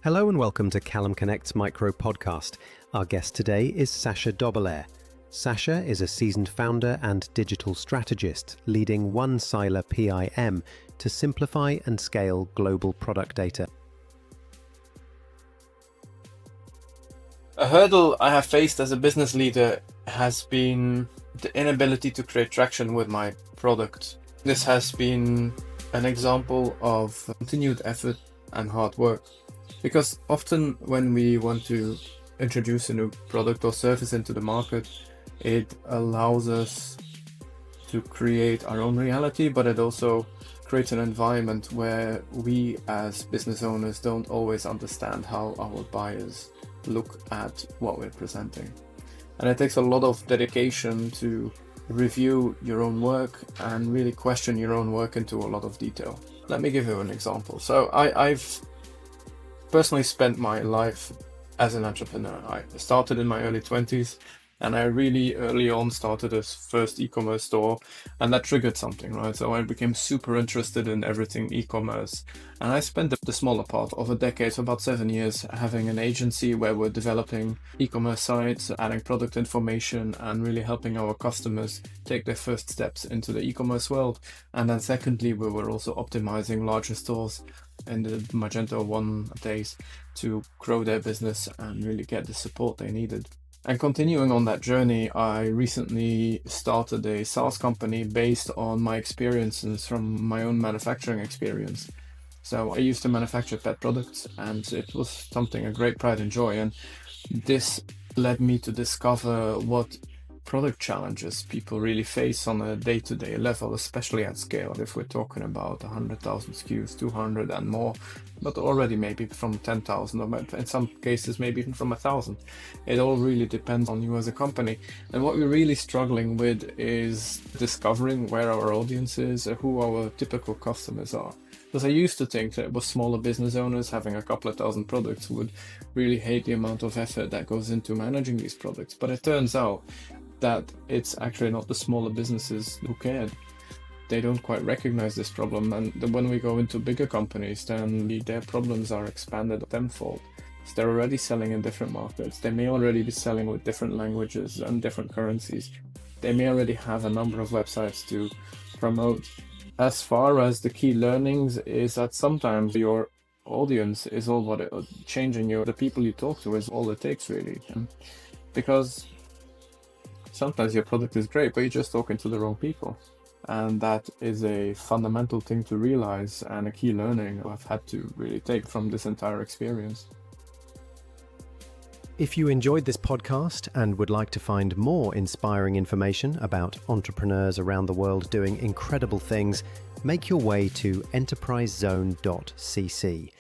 Hello and welcome to Callum Connect's Micro Podcast. Our guest today is Sascha Dobbelaere. Sascha is a seasoned founder and digital strategist leading One Siler PIM to simplify and scale global product data. A hurdle I have faced as a business leader has been the inability to create traction with my product. This has been an example of continued effort and hard work. Because often when we want to introduce a new product or service into the market, it allows us to create our own reality, but it also creates an environment where we as business owners don't always understand how our buyers look at what we're presenting. And it takes a lot of dedication to review your own work and really question your own work into a lot of detail. Let me give you an example. So I've personally spent my life as an entrepreneur. I started in my early 20s and I really early on started a first e-commerce store, and that triggered something, right? So I became super interested in everything e-commerce, and I spent the smaller part of a decade, so about 7 years, having an agency where we're developing e-commerce sites, adding product information, and really helping our customers take their first steps into the e-commerce world. And then secondly, we were also optimizing larger stores in the Magento 1 days to grow their business and really get the support they needed. And continuing on that journey, I recently started a SaaS company based on my experiences from my own manufacturing experience. So I used to manufacture pet products, and it was something, a great pride and joy. And this led me to discover what product challenges people really face on a day-to-day level, especially at scale. If we're talking about 100,000 SKUs, 200 and more, but already maybe from 10,000, or in some cases maybe even from 1,000. It all really depends on you as a company. And what we're really struggling with is discovering where our audience is, who our typical customers are. Because I used to think that it was smaller business owners having a couple of thousand products who would really hate the amount of effort that goes into managing these products. But it turns out that it's actually not the smaller businesses who cared. They don't quite recognize this problem, and when we go into bigger companies, then their problems are expanded tenfold. So they're already selling in different markets. They may already be selling with different languages and different currencies. They may already have a number of websites to promote. As far as the key learnings is that sometimes your audience is all what changing the people you talk to is all it takes, really. Because sometimes your product is great, but you're just talking to the wrong people. And that is a fundamental thing to realize, and a key learning I've had to really take from this entire experience. If you enjoyed this podcast and would like to find more inspiring information about entrepreneurs around the world doing incredible things, make your way to enterprisezone.cc.